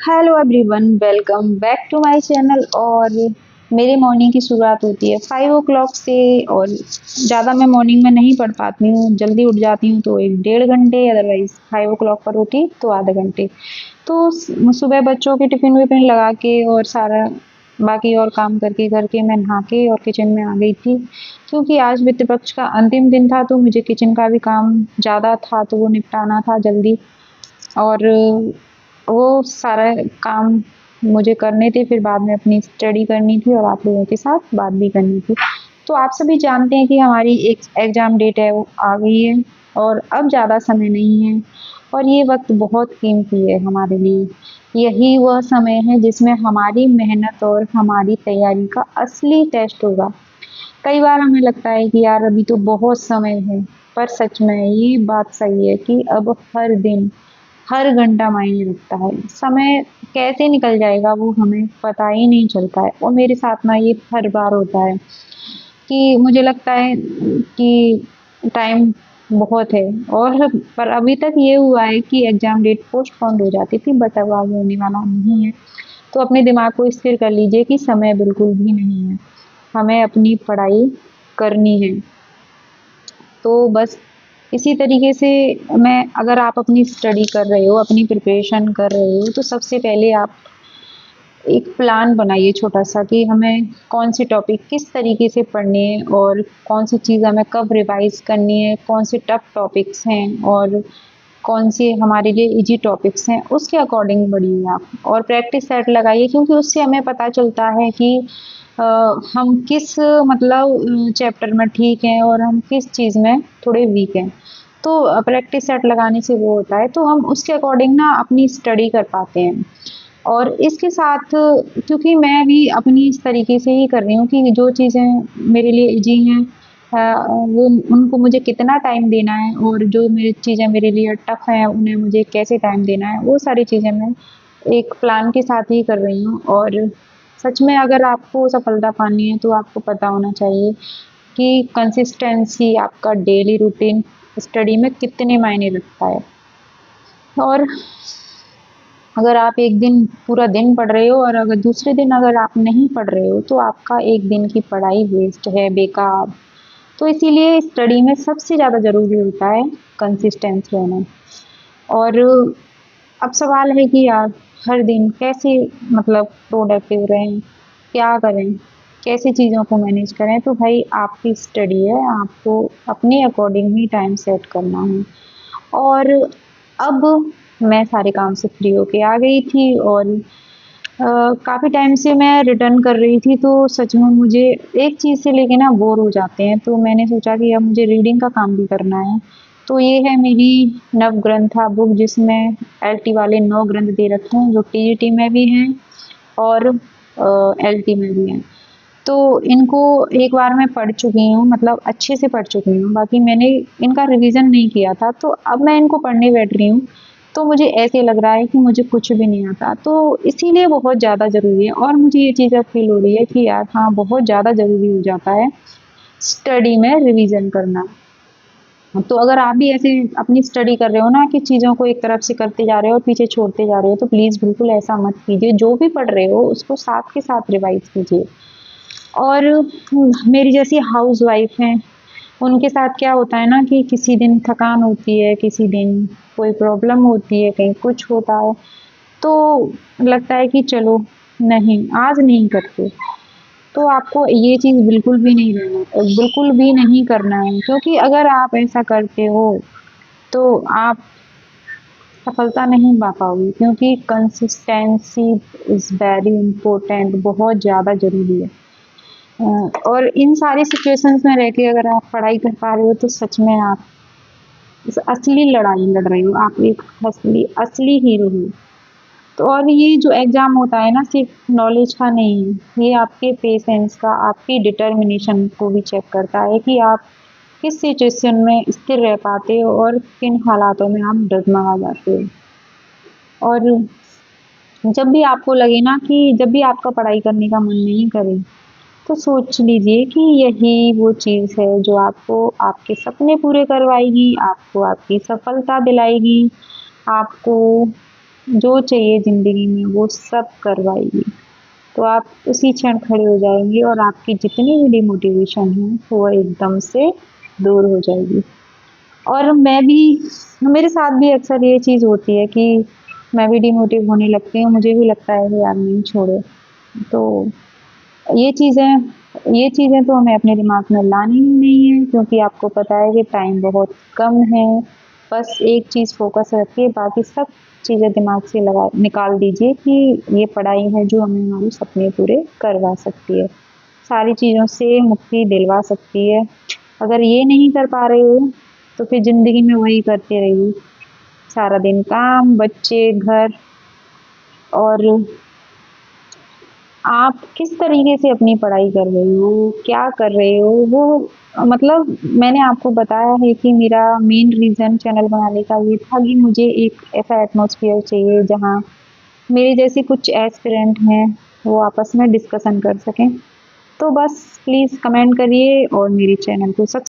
Hello everyone, welcome back to my channel. और मेरी morning की शुरुआत होती है 5 o'clock से। और ज़्यादा मैं मॉर्निंग में नहीं पढ़ पाती हूँ, जल्दी उठ जाती हूँ तो 1 डेढ़ घंटे, अदरवाइज 5 o'clock पर उठी तो आधे घंटे। तो सुबह बच्चों के टिफ़िन विफ़िन लगा के और सारा बाकी और काम करके घर के मैं नहा के और किचन में आ गई थी, क्योंकि आज वित्त पक्ष का अंतिम दिन था तो मुझे किचन का भी काम ज़्यादा था तो वो निपटाना था जल्दी। और वो सारा काम मुझे करने थे, फिर बाद में अपनी स्टडी करनी थी और आप लोगों के साथ बात भी करनी थी। तो आप सभी जानते हैं कि हमारी एक एग्ज़ाम डेट है वो आ गई है और अब ज़्यादा समय नहीं है और ये वक्त बहुत कीमती है हमारे लिए। यही वह समय है जिसमें हमारी मेहनत और हमारी तैयारी का असली टेस्ट होगा। कई बार हमें लगता है कि यार अभी तो बहुत समय है, पर सच में ये बात सही है कि अब हर दिन हर घंटा मायने रखता है। समय कैसे निकल जाएगा वो हमें पता ही नहीं चलता है और मेरे साथ ना ये हर बार होता है कि मुझे लगता है कि टाइम बहुत है। और पर अभी तक ये हुआ है कि एग्ज़ाम डेट पोस्टपोन्ड हो जाती थी, बट अब आगे होने वाला नहीं है। तो अपने दिमाग को स्थिर कर लीजिए कि समय बिल्कुल भी नहीं है, हमें अपनी पढ़ाई करनी है। तो बस इसी तरीके से मैं अगर आप अपनी स्टडी कर रहे हो, अपनी प्रिपरेशन कर रहे हो, तो सबसे पहले आप एक प्लान बनाइए छोटा-सा कि हमें कौन से टॉपिक किस तरीके से पढ़ने हैं और कौन सी चीज़ हमें कब रिवाइज़ करनी है, कौन से टफ़ टॉपिक्स हैं और कौन से हमारे लिए ईज़ी टॉपिक्स हैं, उसके अकॉर्डिंग पढ़िए आप। और प्रैक्टिस सेट लगाइए, क्योंकि उससे हमें पता चलता है कि अ, हम किस मतलब चैप्टर में ठीक हैं और हम किस चीज़ में थोड़े वीक हैं। तो प्रैक्टिस सेट लगाने से वो होता है, तो हम उसके अकॉर्डिंग ना अपनी स्टडी कर पाते हैं। और इसके साथ क्योंकि मैं भी अपनी इस तरीके से ही कर रही हूँ कि जो चीज़ें मेरे लिए ईज़ी हैं वो उनको मुझे कितना टाइम देना है और जो मेरी चीज़ें मेरे लिए टफ़ हैं उन्हें मुझे कैसे टाइम देना है, वो सारी चीज़ें मैं एक प्लान के साथ ही कर रही हूँ। और सच में अगर आपको सफलता पानी है तो आपको पता होना चाहिए कि कंसिस्टेंसी आपका डेली रूटीन स्टडी में कितने मायने रखता है। और अगर आप एक दिन पूरा दिन पढ़ रहे हो और अगर दूसरे दिन अगर आप नहीं पढ़ रहे हो तो आपका एक दिन की पढ़ाई वेस्ट है, बेकार। तो इसीलिए स्टडी में सबसे ज़्यादा ज़रूरी होता है कंसिस्टेंस रहना। और अब सवाल है कि यार हर दिन कैसे मतलब प्रोडक्टिव रहें, क्या करें, कैसे चीज़ों को मैनेज करें। तो भाई आपकी स्टडी है, आपको अपने अकॉर्डिंग ही टाइम सेट करना है। और अब मैं सारे काम से फ्री होके आ गई थी और काफ़ी टाइम से मैं रिटर्न कर रही थी, तो सच में मुझे एक चीज़ से लेके ना बोर हो जाते हैं, तो मैंने सोचा कि अब मुझे रीडिंग का काम भी करना है। तो ये है मेरी नवग्रंथा बुक, जिसमें एलटी वाले 9 ग्रंथ दे रखे हैं जो टीईटी में भी हैं और एलटी में भी हैं। तो इनको एक बार मैं पढ़ चुकी हूँ, मतलब अच्छे से पढ़ चुकी हूँ, बाकी मैंने इनका रिवीजन नहीं किया था। तो अब मैं इनको पढ़ने बैठ रही हूँ तो मुझे ऐसे लग रहा है कि मुझे कुछ भी नहीं आता, तो इसीलिए बहुत ज़्यादा ज़रूरी है। और मुझे ये चीज़ अब फील हो रही है कि यार हाँ, बहुत ज़्यादा ज़रूरी हो जाता है स्टडी में रिवीजन करना। तो अगर आप भी ऐसे अपनी स्टडी कर रहे हो ना कि चीज़ों को एक तरफ से करते जा रहे हो और पीछे छोड़ते जा रहे हो, तो प्लीज़ बिल्कुल ऐसा मत कीजिए। जो भी पढ़ रहे हो उसको साथ के साथ रिवाइज कीजिए। और मेरी जैसी हाउसवाइफ हैं, उनके साथ क्या होता है ना कि किसी दिन थकान होती है, किसी दिन कोई प्रॉब्लम होती है, कहीं कुछ होता है, तो लगता है कि चलो नहीं, आज नहीं करते। तो आपको ये चीज़ बिल्कुल भी नहीं करना है, क्योंकि अगर आप ऐसा करते हो तो आप सफलता नहीं पा पाओगे, क्योंकि कंसिस्टेंसी इज़ वेरी इम्पोर्टेंट, बहुत ज़्यादा ज़रूरी है। और इन सारी सिचुएशंस में रह के अगर आप पढ़ाई कर पा रहे हो तो सच में आप असली लड़ाई लड़ रहे हो, आप एक असली असली हीरो हो। तो और ये जो एग्ज़ाम होता है ना, सिर्फ नॉलेज का नहीं है, ये आपके पेशेंस का, आपकी डिटर्मिनेशन को भी चेक करता है कि आप किस सिचुएशन में स्थिर रह पाते हो और किन हालातों में आप डगमगा जाते हो। और जब भी आपको लगे ना कि जब भी आपका पढ़ाई करने का मन नहीं करे, तो सोच लीजिए कि यही वो चीज़ है जो आपको आपके सपने पूरे करवाएगी, आपको आपकी सफलता दिलाएगी, आपको जो चाहिए ज़िंदगी में वो सब करवाएगी। तो आप उसी क्षण खड़े हो जाएँगे और आपकी जितनी भी डिमोटिवेशन है वो एकदम से दूर हो जाएगी। और मैं भी, मेरे साथ भी अक्सर ये चीज़ होती है कि मैं भी डिमोटिव होने लगती हूँ, मुझे भी लगता है कि यार नहीं छोड़ो। तो ये चीज़ें ये चीज़ें तो हमें अपने दिमाग में लानी ही नहीं है, क्योंकि आपको पता है कि टाइम बहुत कम है। बस एक चीज़ फ़ोकस रखिए, बाकी सब चीज़ें दिमाग से लगा निकाल दीजिए कि ये पढ़ाई है जो हमें हमारे सपने पूरे करवा सकती है, सारी चीज़ों से मुक्ति दिलवा सकती है। अगर ये नहीं कर पा रहे हो, तो फिर ज़िंदगी में वही करते रहिए, सारा दिन काम, बच्चे, घर। और आप किस तरीके से अपनी पढ़ाई कर रहे हो, क्या कर रहे हो, वो मतलब मैंने आपको बताया है कि मेरा मेन रीज़न चैनल बनाने का ये था कि मुझे एक ऐसा एटमॉस्फेयर चाहिए जहाँ मेरे जैसे कुछ एस्पिरेंट हैं, वो आपस में डिस्कशन कर सकें। तो बस प्लीज़ कमेंट करिए और मेरे चैनल को सब्स